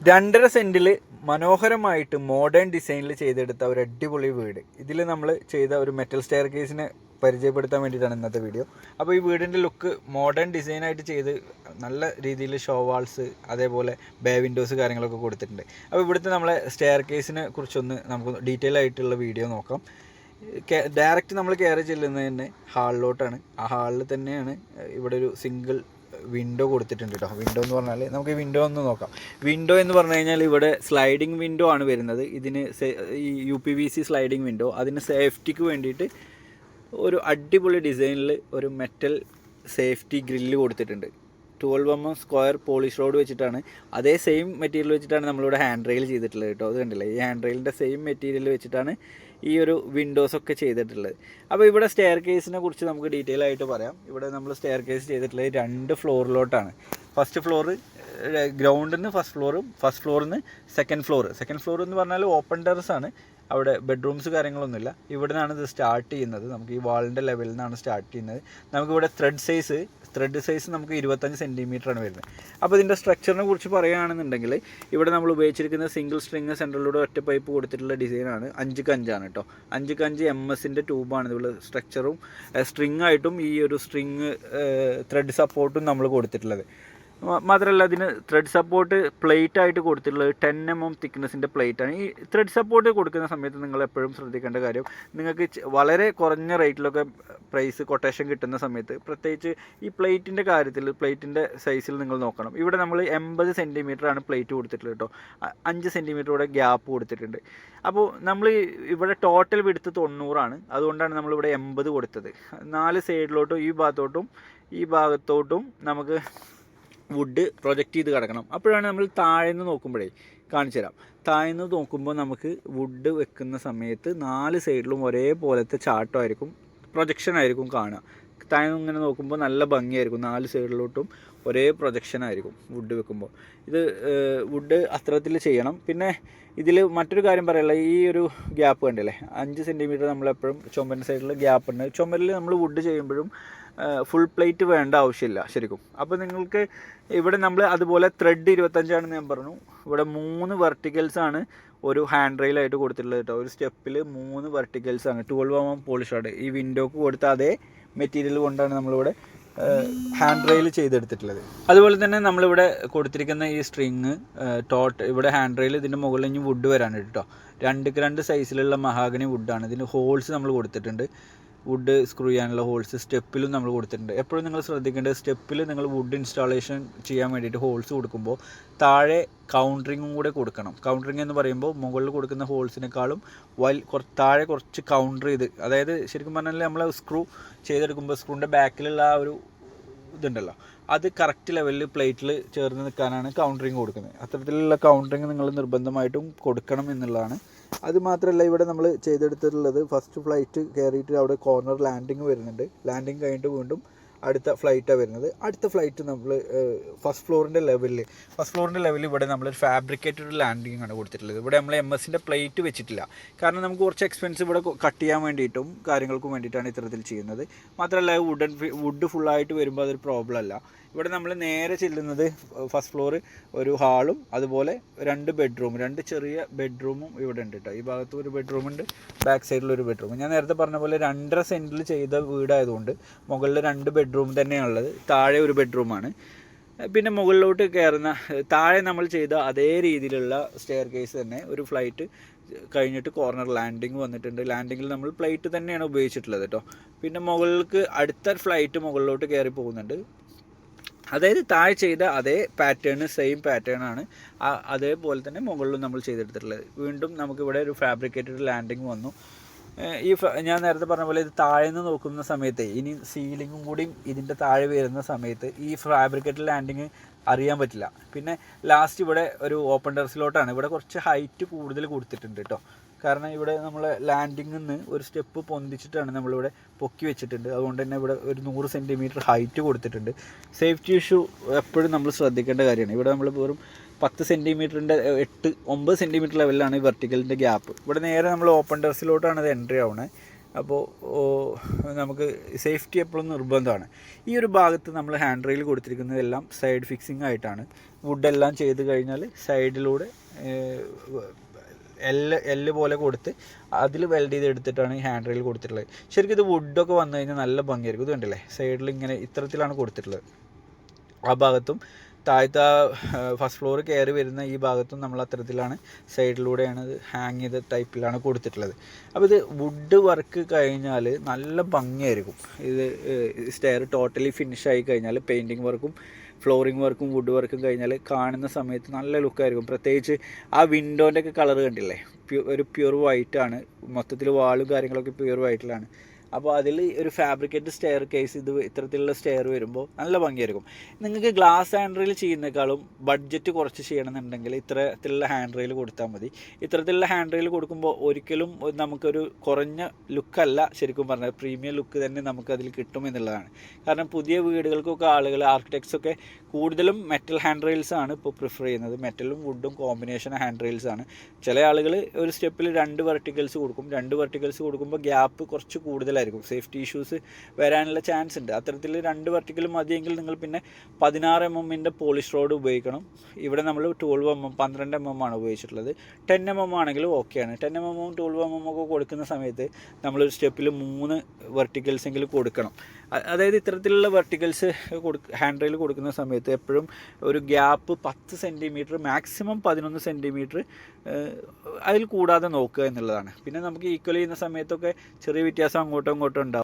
2.5 സെൻറ്റിൽ മനോഹരമായിട്ട് മോഡേൺ ഡിസൈനിൽ ചെയ്തെടുത്ത ഒരു അടിപൊളി വീട്. ഇതിൽ നമ്മൾ ചെയ്ത ഒരു മെറ്റൽ സ്റ്റെയർ കേസിനെ പരിചയപ്പെടുത്താൻ വേണ്ടിയിട്ടാണ് ഇന്നത്തെ വീഡിയോ. അപ്പോൾ ഈ വീടിൻ്റെ ലുക്ക് മോഡേൺ ഡിസൈനായിട്ട് ചെയ്ത് നല്ല രീതിയിൽ ഷോ വാൾസ് അതേപോലെ ബേ വിൻഡോസ് കാര്യങ്ങളൊക്കെ കൊടുത്തിട്ടുണ്ട്. അപ്പോൾ ഇവിടുത്തെ നമ്മളെ സ്റ്റെയർ കേസിനെ കുറിച്ചൊന്ന് നമുക്ക് ഡീറ്റെയിൽ ആയിട്ടുള്ള വീഡിയോ നോക്കാം. ഡയറക്റ്റ് നമ്മൾ കയറി ചെല്ലുന്നത് തന്നെ ഹാളിലോട്ടാണ്. ആ ഹാളിൽ തന്നെയാണ് ഇവിടെ ഒരു സിംഗിൾ വിൻഡോ കൊടുത്തിട്ടുണ്ട് കേട്ടോ. വിൻഡോ എന്ന് പറഞ്ഞാൽ നമുക്ക് വിൻഡോ ഒന്ന് നോക്കാം. വിൻഡോ എന്ന് പറഞ്ഞു കഴിഞ്ഞാൽ ഇവിടെ സ്ലൈഡിങ് വിൻഡോ ആണ് വരുന്നത്. ഇതിന് ഈ UPVC സ്ലൈഡിങ് വിൻഡോ, അതിന് സേഫ്റ്റിക്ക് വേണ്ടിയിട്ട് ഒരു അടിപൊളി ഡിസൈനിൽ ഒരു മെറ്റൽ സേഫ്റ്റി ഗ്രില്ല് കൊടുത്തിട്ടുണ്ട്. 12 mm സ്ക്വയർ പോളിഷ് റോഡ് വെച്ചിട്ടാണ്, അതേ സെയിം മെറ്റീരിയൽ വെച്ചിട്ടാണ് നമ്മളിവിടെ ഹാൻഡ് റെയിൽ ചെയ്തിട്ടുള്ളത് കേട്ടോ. അത് കണ്ടില്ലേ, ഈ ഹാൻഡ് റെയിലിൻ്റെ സെയിം മെറ്റീരിയൽ വെച്ചിട്ടാണ് ഈ ഒരു വിൻഡോസൊക്കെ ചെയ്തിട്ടുള്ളത്. അപ്പോൾ ഇവിടെ സ്റ്റെയർ കേസിനെ കുറിച്ച് നമുക്ക് ഡീറ്റെയിൽ ആയിട്ട് പറയാം. ഇവിടെ നമ്മൾ സ്റ്റെയർ കേസ് ചെയ്തിട്ടുള്ളത് 2 ഫ്ലോറിലോട്ടാണ്. ഫസ്റ്റ് ഫ്ലോർ ഗ്രൗണ്ടിൽ നിന്ന് ഫസ്റ്റ് ഫ്ലോറിൽ നിന്ന് സെക്കൻഡ് ഫ്ലോർ എന്ന് പറഞ്ഞാൽ ഓപ്പൺ ടെറസ് ആണ്. അവിടെ ബെഡ്റൂംസ് കാര്യങ്ങളൊന്നുമില്ല. ഇവിടെ നിന്നാണ് ഇത് സ്റ്റാർട്ട് ചെയ്യുന്നത്. നമുക്ക് ഈ വാളിൻ്റെ ലെവലിൽ നിന്നാണ് സ്റ്റാർട്ട് ചെയ്യുന്നത്. നമുക്കിവിടെ ത്രെഡ് സൈസ് നമുക്ക് 25 സെൻറ്റിമീറ്ററാണ് വരുന്നത്. അപ്പോൾ ഇതിൻ്റെ സ്ട്രക്ചറിനെ കുറിച്ച് പറയുകയാണെന്നുണ്ടെങ്കിൽ ഇവിടെ നമ്മൾ ഉപയോഗിച്ചിരിക്കുന്ന സിംഗിൾ സ്ട്രിങ് സെൻറ്ററിലൂടെ ഒറ്റ പൈപ്പ് കൊടുത്തിട്ടുള്ള ഡിസൈനാണ്. 5x5 ആണ് കേട്ടോ. 5x5 MS-ൻ്റെ ട്യൂബാണ് ഇതിൽ സ്ട്രക്ചറും സ്ട്രിങ് ആയിട്ടും ഈ ഒരു സ്ട്രിങ് ത്രെഡ് സപ്പോർട്ടും നമ്മൾ കൊടുത്തിട്ടുള്ളത്. മാത്രമല്ല അതിന് ത്രെഡ് സപ്പോർട്ട് പ്ലേറ്റ് ആയിട്ട് കൊടുത്തിട്ടുള്ളത് 10 mm തിക്നെസ്സിൻ്റെ പ്ലേറ്റാണ്. ഈ ത്രെഡ് സപ്പോർട്ട് കൊടുക്കുന്ന സമയത്ത് നിങ്ങൾ എപ്പോഴും ശ്രദ്ധിക്കേണ്ട കാര്യം, നിങ്ങൾക്ക് വളരെ കുറഞ്ഞ റേറ്റിലൊക്കെ പ്രൈസ് കൊട്ടേഷൻ കിട്ടുന്ന സമയത്ത് പ്രത്യേകിച്ച് ഈ പ്ലേറ്റിൻ്റെ കാര്യത്തിൽ പ്ലേറ്റിൻ്റെ സൈസിൽ നിങ്ങൾ നോക്കണം. ഇവിടെ നമ്മൾ 80 സെൻറ്റിമീറ്ററാണ് പ്ലേറ്റ് കൊടുത്തിട്ടുള്ളത് കേട്ടോ. 5 സെൻറ്റിമീറ്റർ ഇവിടെ ഗ്യാപ്പ് കൊടുത്തിട്ടുണ്ട്. അപ്പോൾ നമ്മൾ ഇവിടെ ടോട്ടൽ വിഡ്ത്ത് 90 അതുകൊണ്ടാണ് നമ്മളിവിടെ 80 കൊടുത്തത്. 4 സൈഡിലോട്ടും ഈ ഭാഗത്തോട്ടും നമുക്ക് വുഡ് പ്രൊജക്റ്റ് ചെയ്ത് കിടക്കണം. അപ്പോഴാണ് നമ്മൾ താഴേന്ന് നോക്കുമ്പോഴേ കാണിച്ചു തരാം. താഴേന്ന് നോക്കുമ്പോൾ നമുക്ക് വുഡ് വെക്കുന്ന സമയത്ത് 4 സൈഡിലും ഒരേപോലത്തെ ചാട്ടമായിരിക്കും, പ്രൊജക്ഷൻ ആയിരിക്കും കാണുക. താഴെ ഇങ്ങനെ നോക്കുമ്പോൾ നല്ല ഭംഗിയായിരിക്കും. 4 സൈഡിലോട്ടും ഒരേ പ്രൊജക്ഷൻ ആയിരിക്കും വുഡ് വെക്കുമ്പോൾ. ഇത് വുഡ് അത്തരത്തിൽ ചെയ്യണം. പിന്നെ ഇതിൽ മറ്റൊരു കാര്യം പറയല്ല, ഈ ഒരു ഗ്യാപ്പ് കണ്ടില്ലേ, 5 സെൻറ്റിമീറ്റർ നമ്മളെപ്പോഴും ചുമരിൻ്റെ സൈഡിൽ ഗ്യാപ്പ് ഉണ്ട്. ചുമരിൽ നമ്മൾ വുഡ് ചെയ്യുമ്പോഴും ഫുൾ പ്ലേറ്റ് വേണ്ട ആവശ്യമില്ല ശരിക്കും. അപ്പോൾ നിങ്ങൾക്ക് ഇവിടെ നമ്മൾ അതുപോലെ ത്രെഡ് 25 ഞാൻ പറഞ്ഞു. ഇവിടെ 3 വെർട്ടിക്കൽസാണ് ഒരു ഹാൻഡ് റെയിലായിട്ട് കൊടുത്തിട്ടുള്ളത് കേട്ടോ. ഒരു സ്റ്റെപ്പിൽ 3 വെർട്ടിക്കൽസാണ് 12 mm പോളിഷ് റോഡ്. ഈ വിൻഡോക്ക് കൊടുത്ത അതേ മെറ്റീരിയൽ കൊണ്ടാണ് നമ്മളിവിടെ ഹാൻഡ് റെയിൽ ചെയ്തെടുത്തിട്ടുള്ളത്. അതുപോലെ തന്നെ നമ്മളിവിടെ കൊടുത്തിരിക്കുന്ന ഈ സ്ട്രിങ് ഇവിടെ ഹാൻഡ് റെയിൽ ഇതിൻ്റെ മുകളിൽ ഇനി വുഡ് വരാനുണ്ട് കേട്ടോ. 2x2 സൈസിലുള്ള മഹാഗണി വുഡാണ്. ഇതിന് ഹോൾസ് നമ്മൾ കൊടുത്തിട്ടുണ്ട്. വുഡ് സ്ക്രൂ ചെയ്യാനുള്ള ഹോൾസ് സ്റ്റെപ്പിലും നമ്മൾ കൊടുത്തിട്ടുണ്ട്. എപ്പോഴും നിങ്ങൾ ശ്രദ്ധിക്കേണ്ടത്, സ്റ്റെപ്പിൽ നിങ്ങൾ വുഡ് ഇൻസ്റ്റാളേഷൻ ചെയ്യാൻ വേണ്ടിയിട്ട് ഹോൾസ് കൊടുക്കുമ്പോൾ താഴെ കൗണ്ടറിങ്ങും കൂടെ കൊടുക്കണം. കൗണ്ടറിങ് എന്ന് പറയുമ്പോൾ മുകളിൽ കൊടുക്കുന്ന ഹോൾസിനേക്കാളും താഴെ കുറച്ച് കൗണ്ടർ ചെയ്ത്, അതായത് ശരിക്കും പറഞ്ഞാൽ നമ്മൾ സ്ക്രൂ ചെയ്തെടുക്കുമ്പോൾ സ്ക്രൂവിൻ്റെ ബാക്കിലുള്ള ആ ഒരു ഇതുണ്ടല്ലോ, അത് കറക്റ്റ് ലെവലിൽ പ്ലേറ്റിൽ ചേർന്ന് നിൽക്കാനാണ് കൗണ്ടറിങ് കൊടുക്കുന്നത്. അത്തരത്തിലുള്ള കൗണ്ടറിങ് നിങ്ങൾ നിർബന്ധമായിട്ടും കൊടുക്കണം എന്നുള്ളതാണ്. അതുമാത്രമല്ല ഇവിടെ നമ്മൾ ചെയ്തെടുത്തിട്ടുള്ളത് ഫസ്റ്റ് ഫ്ലൈറ്റ് കയറിയിട്ട് അവിടെ കോർണർ ലാൻഡിങ് വരുന്നുണ്ട്. ലാൻഡിങ് കഴിഞ്ഞിട്ട് വീണ്ടും അടുത്ത ഫ്ലൈറ്റാണ് വരുന്നത്. അടുത്ത ഫ്ലൈറ്റ് നമ്മൾ ഫസ്റ്റ് ഫ്ലോറിൻ്റെ ലെവലിൽ ഇവിടെ നമ്മളൊരു ഫാബ്രിക്കേറ്റഡ് ലാൻഡിങ് ആണ് കൊടുത്തിട്ടുള്ളത്. ഇവിടെ നമ്മൾ MS-ൻ്റെ പ്ലേറ്റ് വെച്ചിട്ടില്ല. കാരണം നമുക്ക് കുറച്ച് എക്സ്പെൻസ് ഇവിടെ കട്ട് ചെയ്യാൻ വേണ്ടിയിട്ടും കാര്യങ്ങൾക്കും വേണ്ടിയിട്ടാണ് ഇത്തരത്തിൽ ചെയ്യുന്നത്. മാത്രമല്ല വുഡ് ഫുള്ളായിട്ട് വരുമ്പോൾ അതൊരു പ്രോബ്ലം അല്ല. ഇവിടെ നമ്മൾ നേരെ ചെല്ലുന്നത് ഫസ്റ്റ് ഫ്ലോർ ഒരു ഹാളും അതുപോലെ 2 ബെഡ്റൂം, 2 ചെറിയ ബെഡ്റൂമും ഇവിടെ ഉണ്ട് കേട്ടോ. ഈ ഭാഗത്ത് ഒരു ബെഡ്റൂമുണ്ട്, ബാക്ക് സൈഡിലൊരു ബെഡ്റൂം. ഞാൻ നേരത്തെ പറഞ്ഞ പോലെ 2.5 സെൻറ്റിൽ ചെയ്ത വീടായതുകൊണ്ട് മുകളിൽ 2 ബെഡ്റൂം തന്നെയാണുള്ളത്. താഴെ ഒരു ബെഡ്റൂമാണ്. പിന്നെ മുകളിലോട്ട് കയറുന്ന താഴെ നമ്മൾ ചെയ്ത അതേ രീതിയിലുള്ള സ്റ്റെയർ കേസ് തന്നെ ഒരു ഫ്ലൈറ്റ് കഴിഞ്ഞിട്ട് കോർണർ ലാൻഡിങ് വന്നിട്ടുണ്ട്. ലാൻഡിങ്ങിൽ നമ്മൾ പ്ലേറ്റ് തന്നെയാണ് ഉപയോഗിച്ചിട്ടുള്ളത് കേട്ടോ. പിന്നെ മുകളിലേക്ക് അടുത്ത ഫ്ലൈറ്റ് മുകളിലോട്ട് കയറി പോകുന്നുണ്ട്. അതായത് താഴെ ചെയ്ത അതേ പാറ്റേൺ, സെയിം പാറ്റേൺ ആണ് അതേപോലെ തന്നെ മുകളിലും നമ്മൾ ചെയ്തെടുത്തിട്ടുള്ളത്. വീണ്ടും നമുക്കിവിടെ ഒരു ഫാബ്രിക്കേറ്റഡ് ലാൻഡിങ് വന്നു. ഞാൻ നേരത്തെ പറഞ്ഞ പോലെ ഇത് താഴെ നിന്ന് നോക്കുന്ന സമയത്ത് ഇനി സീലിങ്ങും കൂടി ഇതിൻ്റെ താഴെ വരുന്ന സമയത്ത് ഈ ഫാബ്രിക്കേറ്റഡ് ലാൻഡിങ് അറിയാൻ പറ്റില്ല. പിന്നെ ലാസ്റ്റ് ഇവിടെ ഒരു ഓപ്പൺ ടെറസിലോട്ടാണ്. ഇവിടെ കുറച്ച് ഹൈറ്റ് കൂടുതൽ കൊടുത്തിട്ടുണ്ട് കേട്ടോ. കാരണം ഇവിടെ നമ്മൾ ലാൻഡിങ്ങിൽ നിന്ന് ഒരു സ്റ്റെപ്പ് പൊന്തിച്ചിട്ടാണ് നമ്മളിവിടെ പൊക്കി വെച്ചിട്ടുണ്ട്. അതുകൊണ്ട് തന്നെ ഇവിടെ ഒരു 100 സെൻറ്റിമീറ്റർ ഹൈറ്റ് കൊടുത്തിട്ടുണ്ട്. സേഫ്റ്റി ഇഷ്യൂ എപ്പോഴും നമ്മൾ ശ്രദ്ധിക്കേണ്ട കാര്യമാണ്. ഇവിടെ നമ്മൾ വെറും 10 സെൻറ്റിമീറ്ററിൻ്റെ 8-9 സെൻറ്റിമീറ്റർ ലെവലിലാണ് ഈ വെർട്ടിക്കലിൻ്റെ ഗ്യാപ്പ്. ഇവിടെ നേരെ നമ്മൾ ഓപ്പൺ ടെറസിലോട്ടാണ് ഇത് എൻട്രി ആവുന്നത്. അപ്പോൾ നമുക്ക് സേഫ്റ്റി എപ്പോഴും നിർബന്ധമാണ്. ഈ ഒരു ഭാഗത്ത് നമ്മൾ ഹാൻഡ് റെയിൽ കൊടുത്തിരിക്കുന്നതെല്ലാം സൈഡ് ഫിക്സിംഗ് ആയിട്ടാണ്. വുഡെല്ലാം ചെയ്ത് കഴിഞ്ഞാൽ സൈഡിലൂടെ എല്ല് പോലെ കൊടുത്ത് അതിൽ വെൽഡ് ചെയ്ത് എടുത്തിട്ടാണ് ഈ ഹാൻഡ് റെയിൽ കൊടുത്തിട്ടുള്ളത്. ശരിക്കും ഇത് വുഡൊക്കെ വന്നു കഴിഞ്ഞാൽ നല്ല ഭംഗിയായിരിക്കും. ഇത് കണ്ടില്ലേ, സൈഡിൽ ഇങ്ങനെ ഇത്തരത്തിലാണ് കൊടുത്തിട്ടുള്ളത്. ആ ഭാഗത്തും താഴത്തെ ഫസ്റ്റ് ഫ്ലോർ കയറി വരുന്ന ഈ ഭാഗത്തും നമ്മൾ അത്തരത്തിലാണ് സൈഡിലൂടെയാണ് ഇത് ഹാങ് ചെയ്ത ടൈപ്പിലാണ് കൊടുത്തിട്ടുള്ളത്. അപ്പോൾ ഇത് വുഡ് വർക്ക് കഴിഞ്ഞാൽ നല്ല ഭംഗിയായിരിക്കും. ഇത് സ്റ്റെയർ ടോട്ടലി ഫിനിഷായി കഴിഞ്ഞാൽ പെയിൻറ്റിങ് വർക്കും ഫ്ലോറിങ് വർക്കും വുഡ് വർക്കും കഴിഞ്ഞാൽ കാണുന്ന സമയത്ത് നല്ല ലുക്കായിരിക്കും. പ്രത്യേകിച്ച് ആ വിൻഡോൻ്റെ ഒക്കെ കളർ കണ്ടില്ലേ, ഒരു പ്യുർ വൈറ്റാണ്. മൊത്തത്തിൽ വാളും കാര്യങ്ങളൊക്കെ പ്യുർ വൈറ്റിലാണ്. അപ്പോൾ അതിൽ ഒരു ഫാബ്രിക്കേറ്റ് സ്റ്റെയർ കേസ് ഇത് ഇത്തരത്തിലുള്ള സ്റ്റെയർ വരുമ്പോൾ നല്ല ഭംഗിയായിരിക്കും. നിങ്ങൾക്ക് ഗ്ലാസ് ഹാൻഡ് റെയിൽ ചെയ്യുന്നേക്കാളും ബഡ്ജറ്റ് കുറച്ച് ചെയ്യണമെന്നുണ്ടെങ്കിൽ ഇത്തരത്തിലുള്ള ഹാൻഡ് റെയിൽ കൊടുത്താൽ മതി. ഇത്തരത്തിലുള്ള ഹാൻഡ് റെയിൽ കൊടുക്കുമ്പോൾ ഒരിക്കലും നമുക്കൊരു കുറഞ്ഞ ലുക്കല്ല, ശരിക്കും പറഞ്ഞാൽ പ്രീമിയം ലുക്ക് തന്നെ നമുക്കതിൽ കിട്ടും എന്നുള്ളതാണ്. കാരണം പുതിയ വീടുകൾക്കൊക്കെ ആളുകൾ ആർക്കിടെക്ട്സൊക്കെ കൂടുതലും മെറ്റൽ ഹാൻഡ് റെയിൽസ് ആണ് ഇപ്പോൾ പ്രിഫർ ചെയ്യുന്നത്. മെറ്റലും വുഡും കോമ്പിനേഷൻ ഹാൻഡ് റെയിൽസ് ആണ്. ചില ആളുകൾ ഒരു സ്റ്റെപ്പിൽ 2 വെർട്ടിക്കൽസ് കൊടുക്കും. 2 വെർട്ടിക്കൽസ് കൊടുക്കുമ്പോൾ ഗ്യാപ്പ് കുറച്ച് കൂടുതലായിരിക്കും, സേഫ്റ്റി ഇഷ്യൂസ് വരാനുള്ള ചാൻസ് ഉണ്ട്. അത്തരത്തിൽ 2 വെർട്ടിക്കൽ മതിയെങ്കിൽ നിങ്ങൾ പിന്നെ 16 mm പോളിഷ് റോഡ് ഉപയോഗിക്കണം. ഇവിടെ നമ്മൾ 12 mm 12 mm ആണ് ഉപയോഗിച്ചിട്ടുള്ളത്. 10 mm ആണെങ്കിലും ഓക്കെയാണ്. 10 mm 12 mm ഒക്കെ കൊടുക്കുന്ന സമയത്ത് നമ്മളൊരു സ്റ്റെപ്പിൽ 3 വെർട്ടിക്കൽസ് എങ്കിലും കൊടുക്കണം. അതായത് ഇത്തരത്തിലുള്ള വെർട്ടിക്കൽസ് ഹാൻഡ് റെയിൽ കൊടുക്കുന്ന സമയത്ത് എപ്പോഴും ഒരു ഗ്യാപ്പ് 10 സെൻറ്റിമീറ്റർ മാക്സിമം 11 സെൻറ്റിമീറ്റർ അതിൽ കൂടാതെ നോക്കുക എന്നുള്ളതാണ്. പിന്നെ നമുക്ക് ഈക്വൽ ചെയ്യുന്ന സമയത്തൊക്കെ ചെറിയ വ്യത്യാസം അങ്ങോട്ടും ഇങ്ങോട്ടും ഉണ്ടാവും.